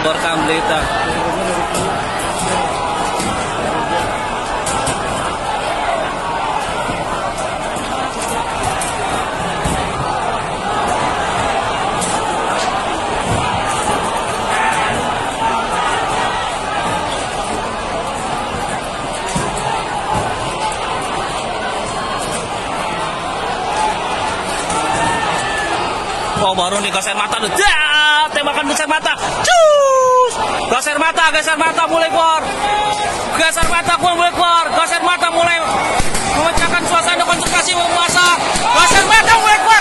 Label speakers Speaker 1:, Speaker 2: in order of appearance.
Speaker 1: melaporkan berita. Oh, baru nih gas air mata tuh. Tembakan gas air mata. Cus! Gas air mata mulai keluar. Gas air mata mulai keluar. Gas air mata mulai memecahkan suasana konsentrasi massa. Gas air mata mulai keluar.